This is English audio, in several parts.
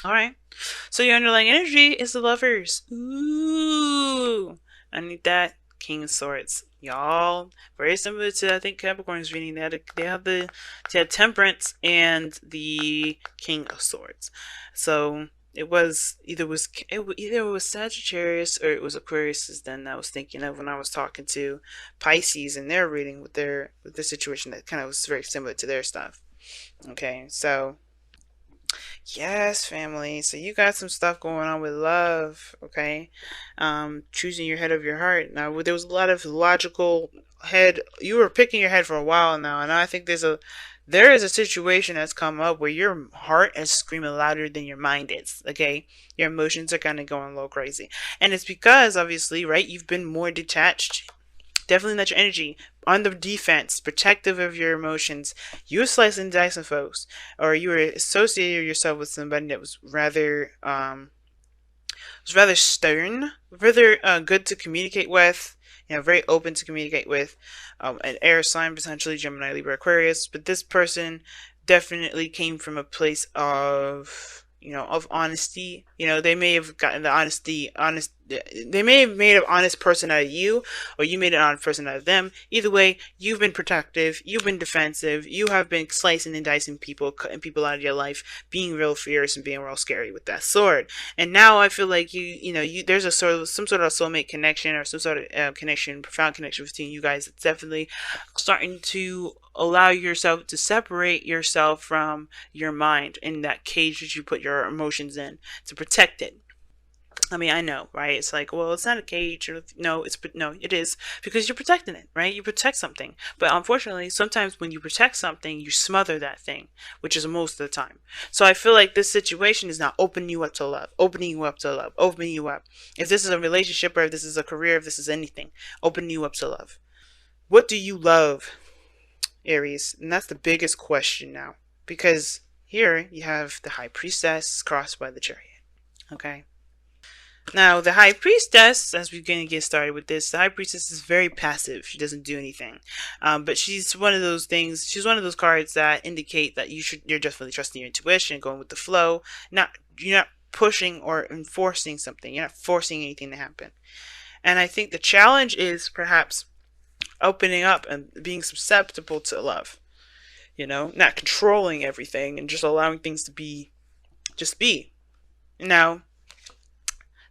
All right. So your underlying energy is the lovers. Ooh. I need that. King of Swords. Y'all. Very similar to, I think, Capricorn's reading. They had Temperance and the King of Swords. So it was either it was Sagittarius or it was Aquarius. Is then I was thinking of when I was talking to Pisces and their reading with their situation that kind of was very similar to their stuff. Okay, so yes, family. So you got some stuff going on with love, okay? Choosing your head of your heart. Now, there was a lot of logical head. You were picking your head for a while now, and I think there is a situation that's come up where your heart is screaming louder than your mind is, okay? Your emotions are kind of going a little crazy. And it's because, obviously, right, you've been more detached. Definitely not your energy. On the defense, protective of your emotions. You were slicing and dicing folks, or you were associating yourself with somebody that was rather stern, rather good to communicate with. You know, very open to communicate with. An air sign, potentially Gemini, Libra, Aquarius. But this person definitely came from a place of, of honesty. They may have gotten the honest. They may have made an honest person out of you, or you made an honest person out of them. Either way, you've been protective, you've been defensive, you have been slicing and dicing people, cutting people out of your life, being real fierce and being real scary with that sword. And now I feel like there's some sort of soulmate connection, or some sort of connection, profound connection between you guys. It's definitely starting to allow yourself to separate yourself from your mind in that cage that you put your emotions in to protect it. I mean, I know, right? It's like, well, it's not a cage. No, it is, because you're protecting it, right? You protect something, but unfortunately, sometimes when you protect something, you smother that thing, which is most of the time. So I feel like this situation is now opening you up to love, opening you up to love, opening you up. If this is a relationship, or if this is a career, if this is anything, opening you up to love. What do you love, Aries? And that's the biggest question now, because here you have the High Priestess crossed by the Chariot. Okay. Now, the High Priestess, as we're going to get started with this, the High Priestess is very passive. She doesn't do anything. But she's one of those things, she's one of those cards that indicate that you're definitely trusting your intuition, going with the flow. You're not pushing or enforcing something. You're not forcing anything to happen. And I think the challenge is perhaps opening up and being susceptible to love. Not controlling everything and just allowing things to just be. Now,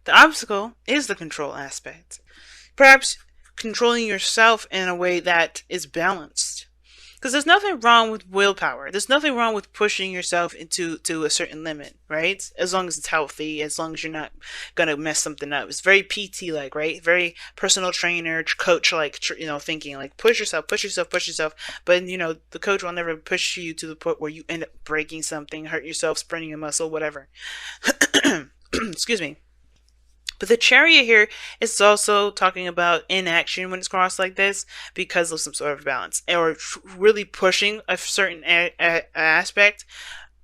the obstacle is the control aspect. Perhaps controlling yourself in a way that is balanced. Because there's nothing wrong with willpower. There's nothing wrong with pushing yourself into a certain limit, right? As long as it's healthy, as long as you're not going to mess something up. It's very PT-like, right? Very personal trainer, coach-like, thinking like push yourself, push yourself, push yourself. But, the coach will never push you to the point where you end up breaking something, hurt yourself, spraining a muscle, whatever. Excuse me. But the Chariot here is also talking about inaction when it's crossed like this, because of some sort of balance, or really pushing a certain aspect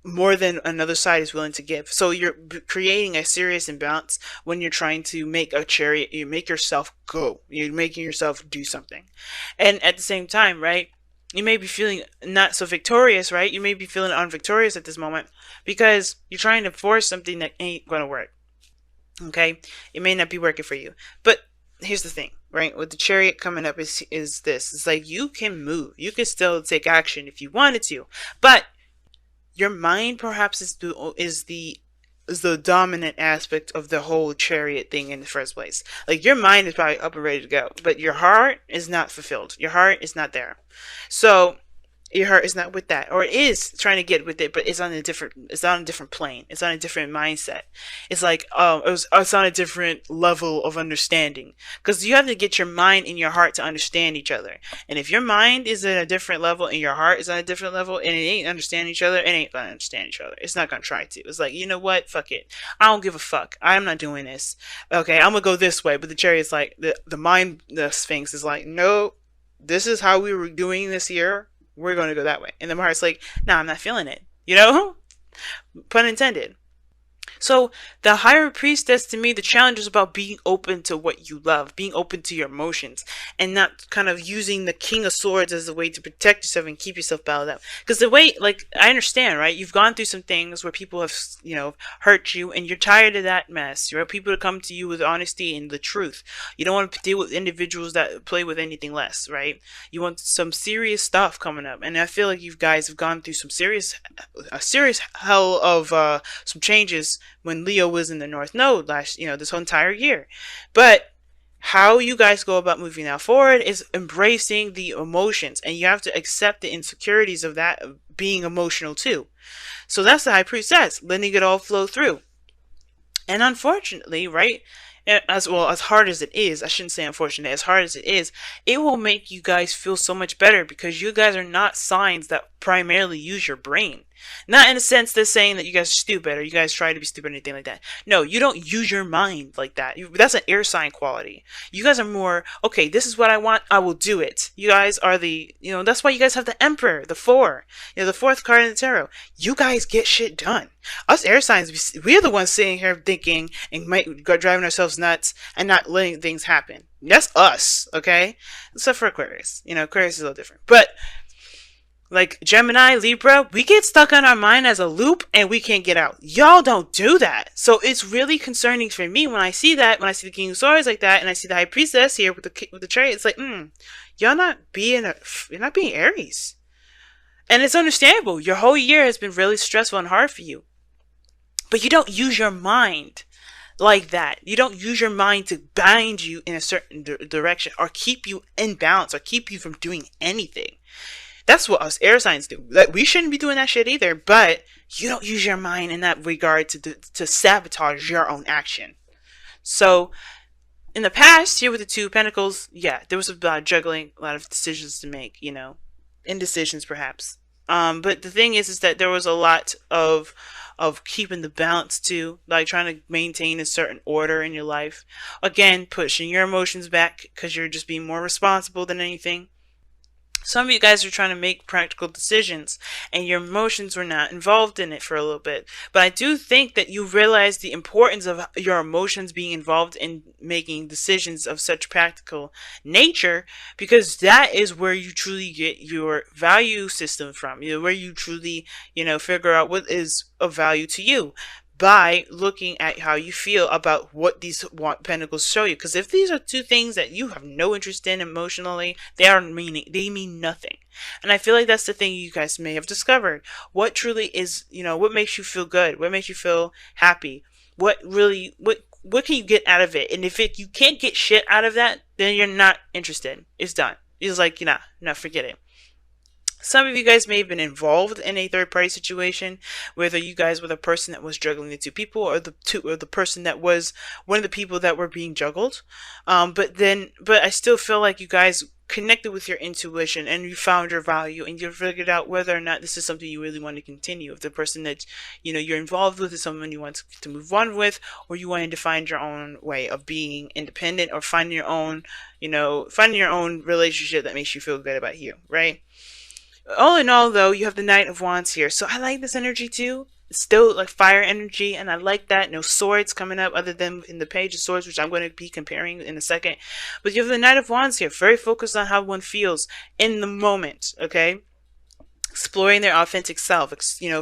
more than another side is willing to give. So you're creating a serious imbalance when you're trying to make a chariot. You make yourself go. You're making yourself do something. And at the same time, right, you may be feeling not so victorious, right? You may be feeling unvictorious at this moment because you're trying to force something that ain't going to work. Okay, it may not be working for you, but here's the thing, right? With the Chariot coming up is this: it's like you can move, you can still take action if you wanted to, but your mind perhaps is the dominant aspect of the whole Chariot thing in the first place. Like, your mind is probably up and ready to go, but your heart is not fulfilled. Your heart is not there. So your heart is not with that, or it is trying to get with it, but it's on a different plane. It's on a different mindset. It's like it's on a different level of understanding, because you have to get your mind and your heart to understand each other. And if your mind is at a different level and your heart is on a different level, and it ain't understand each other, it ain't gonna understand each other. It's not gonna try to. It's like, you know what, fuck it, I don't give a fuck, I'm not doing this. Okay, I'm gonna go this way. But the Chariot's like, the Sphinx is like, no, this is how we were doing this here, we're going to go that way. And the heart's like, no, I'm not feeling it. Pun intended. So the higher priestess, to me, the challenge is about being open to what you love, being open to your emotions, and not kind of using the King of Swords as a way to protect yourself and keep yourself bottled up. Because the way, like, I understand, right? You've gone through some things where people have, hurt you, and you're tired of that mess. You want people to come to you with honesty and the truth. You don't want to deal with individuals that play with anything less, right? You want some serious stuff coming up, and I feel like you guys have gone through a serious hell of some changes when Leo was in the North Node last, this whole entire year. But how you guys go about moving now forward is embracing the emotions, and you have to accept the insecurities of that being emotional too. So that's the high priestess, letting it all flow through. And unfortunately, right, as well, as hard as it is, I shouldn't say unfortunate, as hard as it will make you guys feel so much better because you guys are not signs that primarily use your brain. Not in a sense that's saying that you guys are stupid or you guys try to be stupid or anything like that. No, you don't use your mind like that. That's an air sign quality. You guys are more, okay, this is what I want, I will do it. You guys are that's why you guys have the Emperor, the Four, the fourth card in the tarot. You guys get shit done. Us air signs, we are the ones sitting here thinking and driving ourselves nuts and not letting things happen. That's us, okay? Except for Aquarius. Aquarius is a little different. But like Gemini, Libra, we get stuck on our mind as a loop and we can't get out. Y'all don't do that. So it's really concerning for me when I see that, when I see the King of Swords like that, and I see the High Priestess here with the chariot. It's like, you're not being Aries. And it's understandable. Your whole year has been really stressful and hard for you. But you don't use your mind like that. You don't use your mind to bind you in a certain direction or keep you in balance or keep you from doing anything. That's what us air signs do. Like, we shouldn't be doing that shit either, but you don't use your mind in that regard to sabotage your own action. So, in the past, here with the Two of Pentacles, yeah, there was a lot of juggling, a lot of decisions to make, indecisions perhaps. But the thing is that there was a lot of keeping the balance too, like trying to maintain a certain order in your life. Again, pushing your emotions back because you're just being more responsible than anything. Some of you guys are trying to make practical decisions and your emotions were not involved in it for a little bit. But I do think that you realize the importance of your emotions being involved in making decisions of such practical nature, because that is where you truly get your value system from. Where you truly, figure out what is of value to you, by looking at how you feel about what these pentacles show you. Because if these are two things that you have no interest in emotionally, they mean nothing. And I feel like that's the thing you guys may have discovered. What truly is, what makes you feel good? What makes you feel happy? What can you get out of it? And if you can't get shit out of that, then you're not interested. It's done. It's like, no, forget it. Some of you guys may have been involved in a third-party situation, whether you guys were the person that was juggling the two people, or the person that was one of the people that were being juggled. But I still feel like you guys connected with your intuition and you found your value and you figured out whether or not this is something you really want to continue. If the person that you're involved with is someone you want to move on with, or you wanted to find your own way of being independent, or finding your own relationship that makes you feel good about you, right? All in all, though, you have the Knight of Wands here. So I like this energy, too. It's still like fire energy, and I like that. No swords coming up other than in the Page of Swords, which I'm going to be comparing in a second. But you have the Knight of Wands here. Very focused on how one feels in the moment, okay? Exploring their authentic self,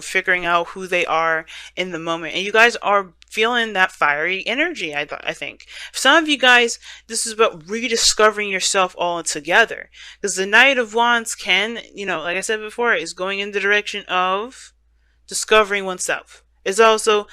figuring out who they are in the moment. And you guys are feeling that fiery energy, I think. Some of you guys, this is about rediscovering yourself all together. Because the Knight of Wands can, like I said before, is going in the direction of discovering oneself. It's also,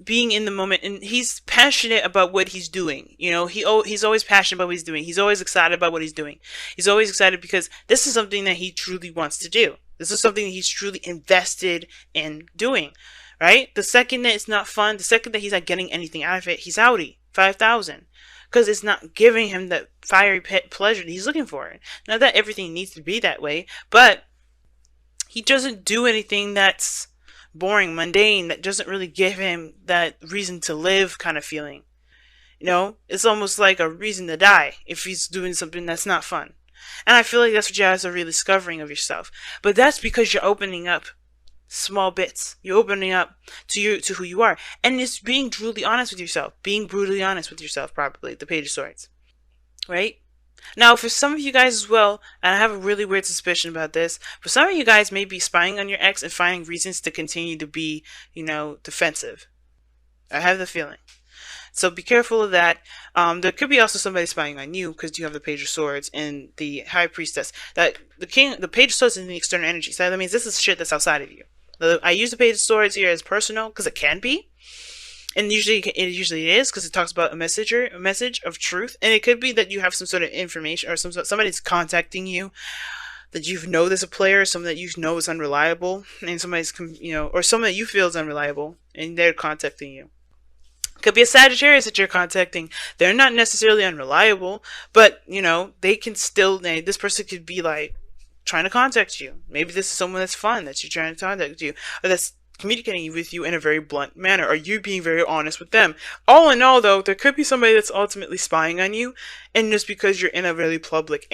being in the moment, and he's passionate about what he's doing. He's always passionate about what he's doing. He's always excited about what he's doing. He's always excited because this is something that he truly wants to do. This is something that he's truly invested in doing, right? The second that it's not fun, the second that he's not getting anything out of it, he's outie, 5,000. Because it's not giving him that fiery pleasure that he's looking for. Not that everything needs to be that way, but he doesn't do anything that's boring, mundane, that doesn't really give him that reason to live kind of feeling. It's almost like a reason to die if he's doing something that's not fun. And I feel like that's what you guys are really discovering of yourself. But that's because you're opening up Small bits. You're opening up to who you are. And it's being brutally honest with yourself. Being brutally honest with yourself, probably. The Page of Swords. Right? Now, for some of you guys as well, and I have a really weird suspicion about this, for some of you guys may be spying on your ex and finding reasons to continue to be, defensive. I have the feeling. So be careful of that. There could be also somebody spying on you because you have the Page of Swords and the High Priestess. That the Page of Swords is the external energy. So that means this is shit that's outside of you. I use the Page of Swords here as personal because it can be, and usually it is because it talks about a message of truth, and it could be that you have some sort of information or somebody's contacting you that you know there's a player, someone that you know is unreliable, and somebody's or someone that you feel is unreliable, and they're contacting you. Could be a Sagittarius that you're contacting. They're not necessarily unreliable, but they can still. This person could be like trying to contact you. Maybe this is someone that's fun that you're trying to contact you, or that's communicating with you in a very blunt manner, or you being very honest with them. All in all, though, there could be somebody that's ultimately spying on you, and just because you're in a really public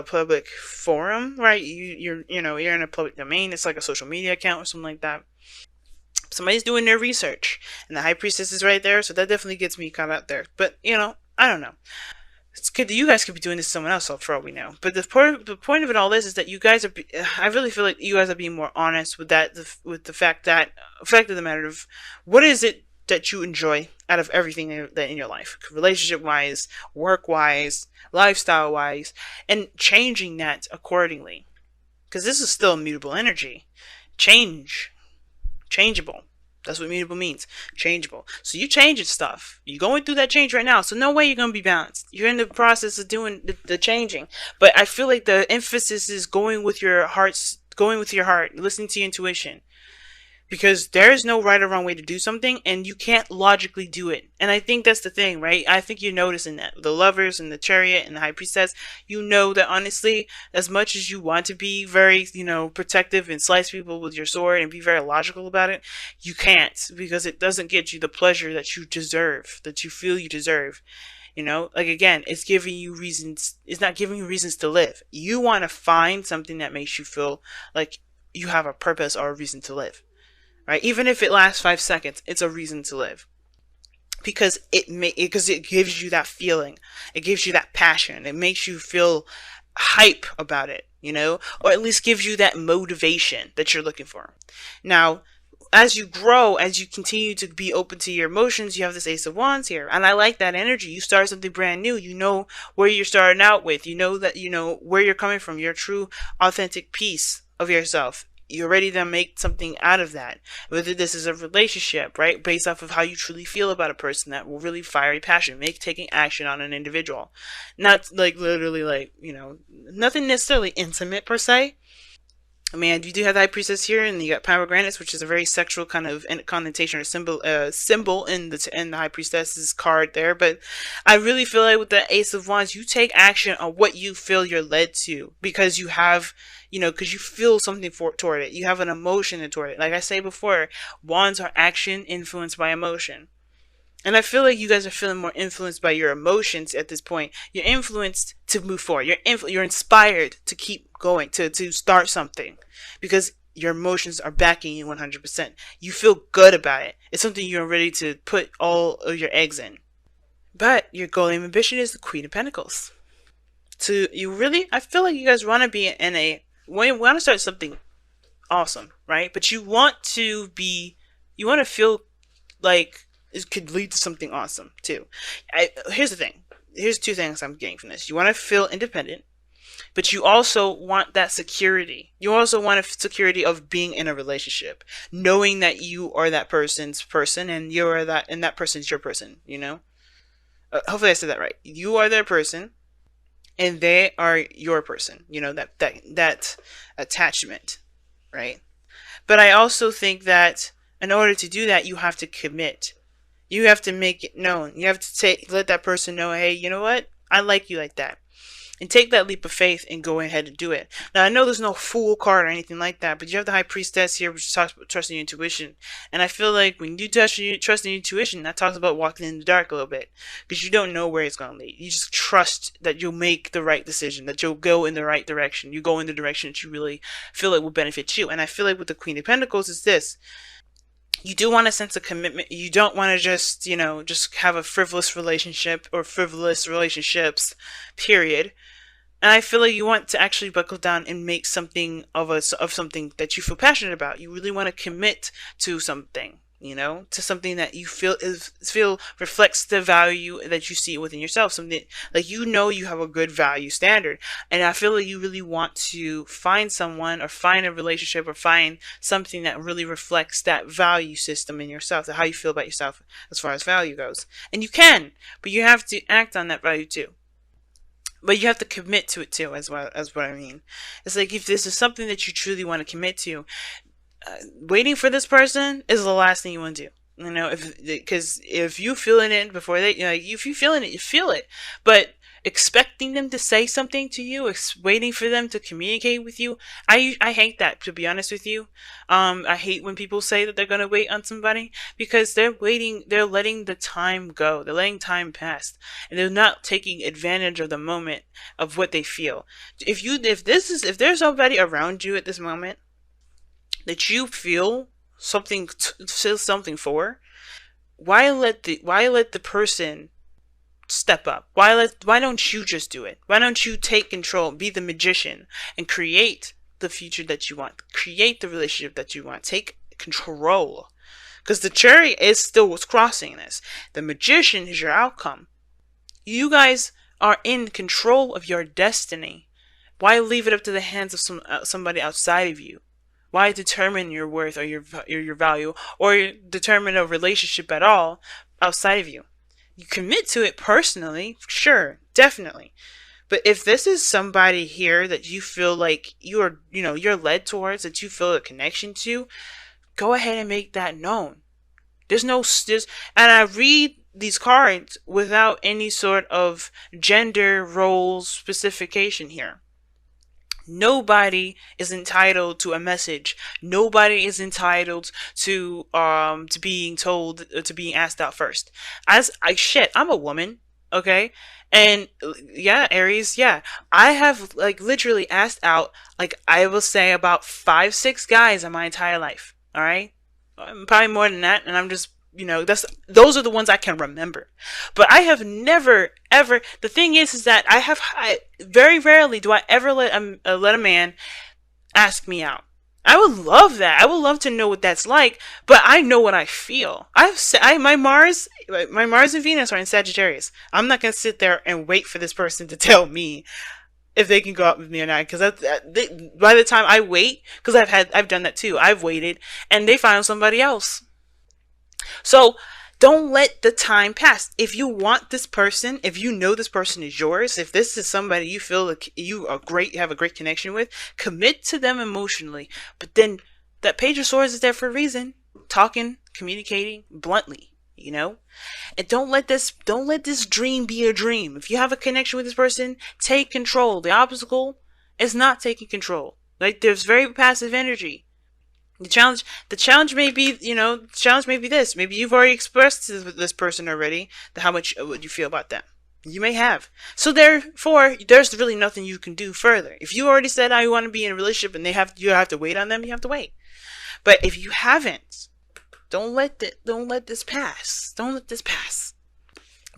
public forum, right? You're in a public domain. It's like a social media account or something like that. Somebody's doing their research, and the High Priestess is right there, so that definitely gets me caught out there. But I don't know. It's good that you guys could be doing this to someone else, for all we know. But the point of it all is that you guys are. I really feel like you guys are being more honest with that, with the fact of the matter of what is it that you enjoy out of everything that in your life, relationship wise, work wise, lifestyle wise, and changing that accordingly. Because this is still immutable energy. Changeable. That's what mutable means. Changeable. So you changing stuff. You're going through that change right now. So no way you're going to be balanced. You're in the process of doing the changing. But I feel like the emphasis is going with your heart, listening to your intuition. Because there is no right or wrong way to do something, and you can't logically do it. And I think that's the thing, right? I think you're noticing that. The Lovers and the Chariot and the High Priestess, you know that honestly, as much as you want to be very, protective and slice people with your sword and be very logical about it, you can't, because it doesn't get you the pleasure that you deserve, that you feel you deserve. Like again, it's giving you reasons, it's not giving you reasons to live. You want to find something that makes you feel like you have a purpose or a reason to live. Right? Even if it lasts 5 seconds, it's a reason to live. Because it gives you that feeling. It gives you that passion. It makes you feel hype about it, or at least gives you that motivation that you're looking for. Now, as you grow, as you continue to be open to your emotions, you have this Ace of Wands here. And I like that energy. You start something brand new. You know where you're starting out with. You know that, where you're coming from. Your true, authentic piece of yourself. You're ready to make something out of that. Whether this is a relationship, right? Based off of how you truly feel about a person, that will really fire your passion, taking action on an individual. Not like literally nothing necessarily intimate per se. I mean, you do have the High Priestess here, and you got Pomegranates, which is a very sexual kind of connotation or symbol in the High Priestess's card there. But I really feel like with the Ace of Wands, you take action on what you feel you're led to, because you have, because you feel something toward it. You have an emotion toward it. Like I say before, wands are action influenced by emotion. And I feel like you guys are feeling more influenced by your emotions at this point. You're influenced to move forward. You're inspired to keep going, to start something, because your emotions are backing you 100%. You feel good about it. It's something you're ready to put all of your eggs in. But your goal and ambition is the Queen of Pentacles. So I feel like you guys want to be want to start something awesome, right? But you want to feel like it could lead to something awesome too. Here's the thing. Here's 2 things I'm getting from this. You want to feel independent, but you also want that security. You also want a security of being in a relationship, knowing that you are that person's person, and that person's your person. Hopefully I said that right. You are their person, and they are your person. That attachment, right? But I also think that in order to do that, you have to commit. You have to make it known. You have to let that person know, hey, you know what? I like you like that. and take that leap of faith and go ahead and do it. Now, I know there's no fool card or anything like that, but you have the High Priestess here, which talks about trusting your intuition. And I feel like when you trust your intuition, that talks about walking in the dark a little bit, because you don't know where it's going to lead. You just trust that you'll make the right decision, that you'll go in the right direction. You go in the direction that you really feel like will benefit you. And I feel like with the Queen of Pentacles is this: you do want a sense of commitment. You don't want to just, just have a frivolous relationship or frivolous relationships, period. And I feel like you want to actually buckle down and make something of something that you feel passionate about. You really want to commit to something, to something that you feel reflects the value that you see within yourself. Something like, you have a good value standard. And I feel like you really want to find someone or find a relationship or find something that really reflects that value system in yourself, how you feel about yourself as far as value goes. And you can, but you have to act on that value too. But you have to commit to it too, as well as what I mean. It's like, if this is something that you truly want to commit to, waiting for this person is the last thing you want to do. Because if you feeling it before they, if you feeling it, you feel it. But expecting them to say something to you, waiting for them to communicate with you, I hate that, to be honest with you. I hate when people say that they're gonna wait on somebody, because they're letting the time go, they're letting time pass, and they're not taking advantage of the moment of what they feel. If there's somebody around you at this moment that you feel something for, why let the person step up? Why don't you just do it? Why don't you take control, be the magician, and create the future that you want, create the relationship that you want, take control? Because the Chariot is still what's crossing this. The Magician is your outcome. You guys are in control of your destiny. Why leave it up to the hands of somebody outside of you? Why determine your worth or your value, or determine a relationship at all outside of you? You commit to it personally, sure, definitely. But if this is somebody here that you feel like you're led towards, that you feel a connection to, go ahead and make that known. And I read these cards without any sort of gender roles specification here. Nobody is entitled to a message. Nobody is entitled to being told, to being asked out first. I'm a woman, okay? And yeah, Aries, yeah. I have literally asked out, I will say, about 5-6 guys in my entire life. All right? Probably more than that, and I'm just, those are the ones I can remember. But I have never ever. The thing is that I very rarely do I ever let a man ask me out. I would love that. I would love to know what that's like, but I know what I feel. My Mars and Venus are in Sagittarius. I'm not gonna sit there and wait for this person to tell me if they can go out with me or not, because by the time I wait, because I've done that too. I've waited and they found somebody else. So don't let the time pass. If you want this person, if you know this person is yours, if this is somebody you feel like you have a great connection with, commit to them emotionally. But then that Page of Swords is there for a reason. Talking, communicating bluntly, and don't let this dream be a dream. If you have a connection with this person, take control. The obstacle is not taking control. There's very passive energy. The challenge may be, this. Maybe you've already expressed to this person already how much what you feel about them. You may have. So therefore, there's really nothing you can do further. If you already said I want to be in a relationship and you have to wait on them, you have to wait. But if you haven't, don't let this pass. Don't let this pass.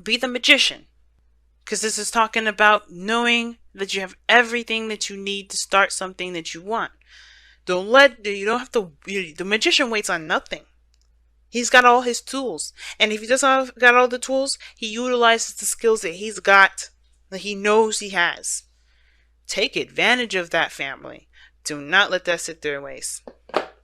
Be the magician. Because this is talking about knowing that you have everything that you need to start something that you want. The magician waits on nothing. He's got all his tools. And if he doesn't got all the tools, he utilizes the skills that he's got, that he knows he has. Take advantage of that, family. Do not let that sit there and waste.